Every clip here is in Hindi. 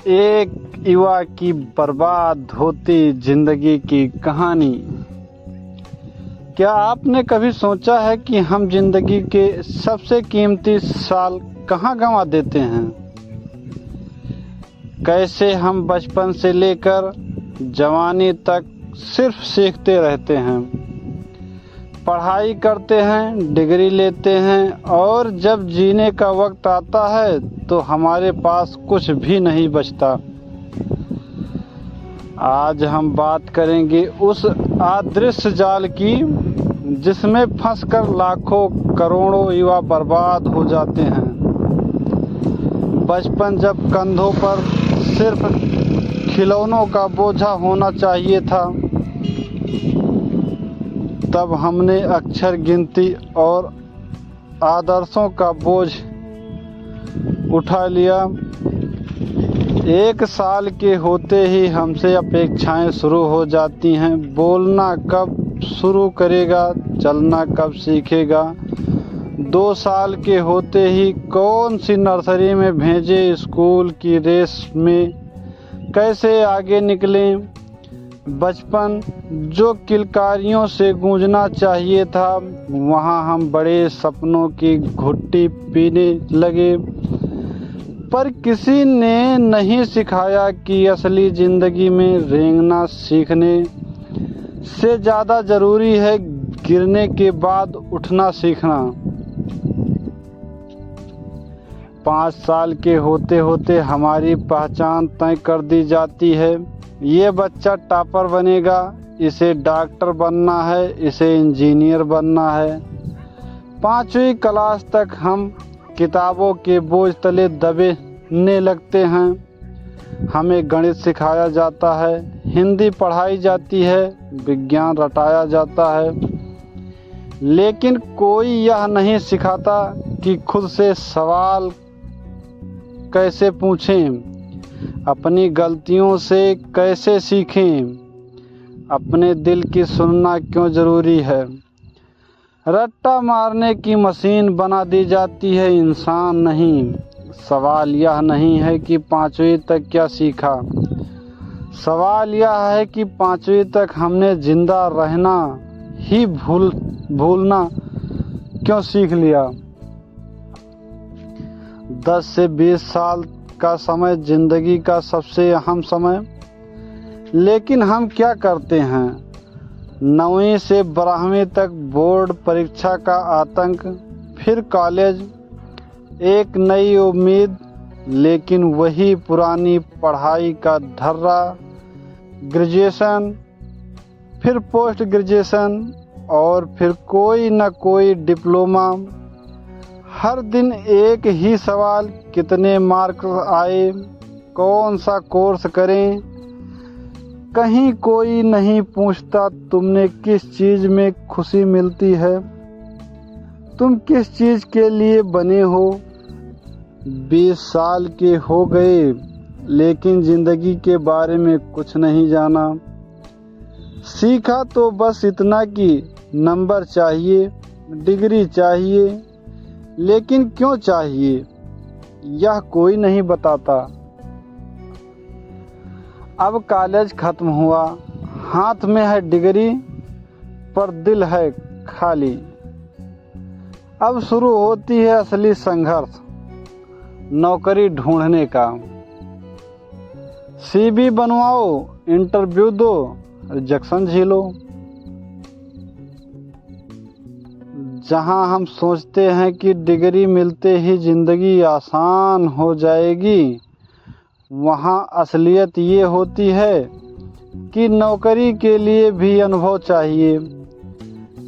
एक युवा की बर्बाद होती जिंदगी की कहानी। क्या आपने कभी सोचा है कि हम जिंदगी के सबसे कीमती साल कहाँ गंवा देते हैं? कैसे हम बचपन से लेकर जवानी तक सिर्फ सीखते रहते हैं, पढ़ाई करते हैं, डिग्री लेते हैं और जब जीने का वक्त आता है तो हमारे पास कुछ भी नहीं बचता। आज हम बात करेंगे उस अदृश्य जाल की जिसमें फंसकर लाखों करोड़ों युवा बर्बाद हो जाते हैं। बचपन जब कंधों पर सिर्फ खिलौनों का बोझा होना चाहिए था, तब हमने अक्षर गिनती और आदर्शों का बोझ उठा लिया। 1 साल के होते ही हमसे अपेक्षाएं शुरू हो जाती हैं। बोलना कब शुरू करेगा, चलना कब सीखेगा। 2 साल के होते ही कौन सी नर्सरी में भेजे, स्कूल की रेस में कैसे आगे निकलें। बचपन जो किलकारियों से गूंजना चाहिए था, वहाँ हम बड़े सपनों की घुट्टी पीने लगे। पर किसी ने नहीं सिखाया कि असली ज़िंदगी में रेंगना सीखने से ज़्यादा ज़रूरी है गिरने के बाद उठना सीखना। 5 साल के होते होते हमारी पहचान तय कर दी जाती है। ये बच्चा टॉपर बनेगा, इसे डॉक्टर बनना है, इसे इंजीनियर बनना है। 5वीं क्लास तक हम किताबों के बोझ तले दबने लगते हैं। हमें गणित सिखाया जाता है, हिंदी पढ़ाई जाती है, विज्ञान रटाया जाता है, लेकिन कोई यह नहीं सिखाता कि खुद से सवाल कैसे पूछें, अपनी गलतियों से कैसे सीखें, अपने दिल की सुनना क्यों ज़रूरी है। रट्टा मारने की मशीन बना दी जाती है, इंसान नहीं। सवाल यह नहीं है कि 5वीं तक क्या सीखा, सवाल यह है कि 5वीं तक हमने जिंदा रहना ही भूलना क्यों सीख लिया। 10 से 20 साल का समय जिंदगी का सबसे अहम समय, लेकिन हम क्या करते हैं? 9वीं से 12वीं तक बोर्ड परीक्षा का आतंक, फिर कॉलेज, एक नई उम्मीद, लेकिन वही पुरानी पढ़ाई का ढर्रा, ग्रेजुएशन, फिर पोस्ट ग्रेजुएशन और फिर कोई न कोई डिप्लोमा। हर दिन एक ही सवाल, कितने मार्क्स आए, कौन सा कोर्स करें। कहीं कोई नहीं पूछता तुमने किस चीज़ में खुशी मिलती है, तुम किस चीज़ के लिए बने हो। 20 साल के हो गए, लेकिन ज़िंदगी के बारे में कुछ नहीं जाना। सीखा तो बस इतना कि नंबर चाहिए, डिग्री चाहिए, लेकिन क्यों चाहिए यह कोई नहीं बताता। अब कॉलेज खत्म हुआ, हाथ में है डिग्री पर दिल है खाली। अब शुरू होती है असली संघर्ष, नौकरी ढूंढने का। CV बनवाओ, इंटरव्यू दो, रिजेक्शन झेलो। जहां हम सोचते हैं कि डिग्री मिलते ही ज़िंदगी आसान हो जाएगी, वहां असलियत ये होती है कि नौकरी के लिए भी अनुभव चाहिए।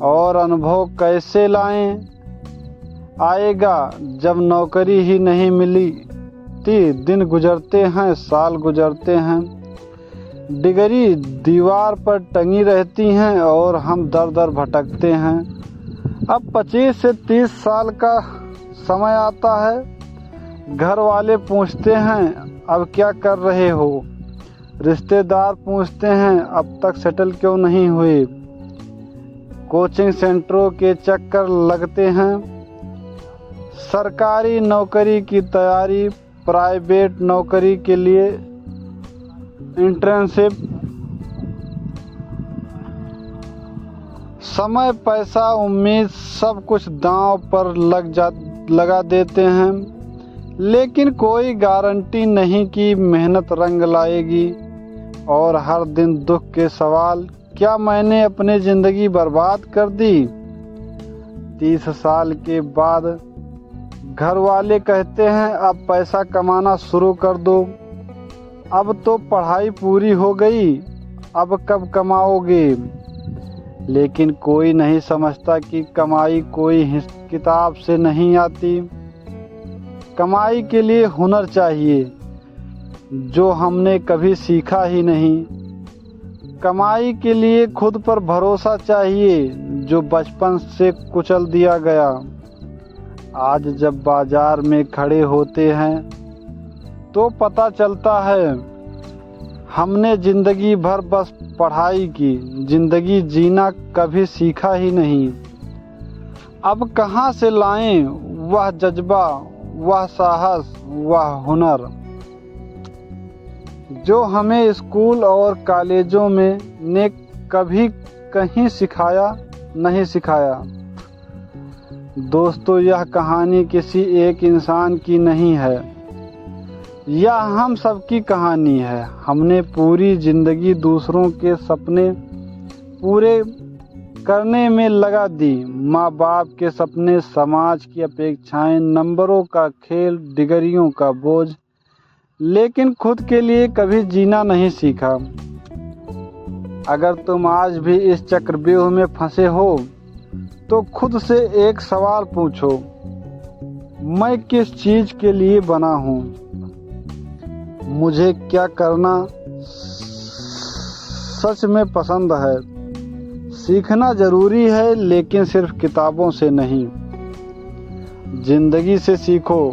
और अनुभव कैसे लाएं? आएगा जब नौकरी ही नहीं मिली। दिन गुजरते हैं, साल गुजरते हैं, डिग्री दीवार पर टंगी रहती हैं और हम दर दर भटकते हैं। अब 25 से 30 साल का समय आता है, घर वाले पूछते हैं अब क्या कर रहे हो, रिश्तेदार पूछते हैं अब तक सेटल क्यों नहीं हुए, कोचिंग सेंटरों के चक्कर लगते हैं, सरकारी नौकरी की तैयारी, प्राइवेट नौकरी के लिए इंटर्नशिप, समय, पैसा, उम्मीद सब कुछ दांव पर लगा देते हैं, लेकिन कोई गारंटी नहीं कि मेहनत रंग लाएगी। और हर दिन दुख के सवाल, क्या मैंने अपनी ज़िंदगी बर्बाद कर दी? 30 साल के बाद घर वाले कहते हैं अब पैसा कमाना शुरू कर दो, अब तो पढ़ाई पूरी हो गई, अब कब कमाओगे? लेकिन कोई नहीं समझता कि कमाई कोई किताब से नहीं आती। कमाई के लिए हुनर चाहिए जो हमने कभी सीखा ही नहीं। कमाई के लिए खुद पर भरोसा चाहिए जो बचपन से कुचल दिया गया। आज जब बाजार में खड़े होते हैं तो पता चलता है हमने जिंदगी भर बस पढ़ाई की, जिंदगी जीना कभी सीखा ही नहीं। अब कहाँ से लाएं वह जज्बा, वह साहस, वह हुनर जो हमें स्कूल और कॉलेजों में ने कभी कहीं नहीं सिखाया। दोस्तों, यह कहानी किसी एक इंसान की नहीं है, यह हम सबकी कहानी है। हमने पूरी जिंदगी दूसरों के सपने पूरे करने में लगा दी। माँ बाप के सपने, समाज की अपेक्षाएं, नंबरों का खेल, डिग्रियों का बोझ, लेकिन खुद के लिए कभी जीना नहीं सीखा। अगर तुम आज भी इस चक्रव्यूह में फंसे हो तो खुद से एक सवाल पूछो, मैं किस चीज के लिए बना हूँ? मुझे क्या करना सच में पसंद है? सीखना जरूरी है, लेकिन सिर्फ किताबों से नहीं। जिंदगी से सीखो,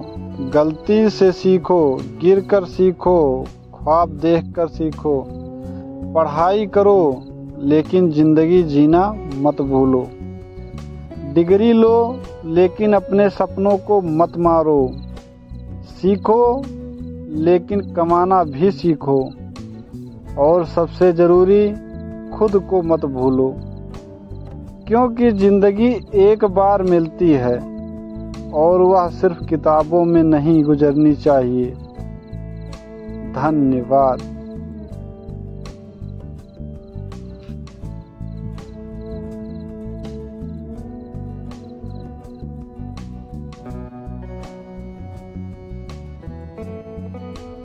गलती से सीखो, गिरकर सीखो, ख्वाब देखकर सीखो। पढ़ाई करो, लेकिन जिंदगी जीना मत भूलो। डिग्री लो, लेकिन अपने सपनों को मत मारो। सीखो, लेकिन कमाना भी सीखो। और सबसे ज़रूरी, खुद को मत भूलो, क्योंकि ज़िंदगी एक बार मिलती है और वह सिर्फ किताबों में नहीं गुजरनी चाहिए। धन्यवाद।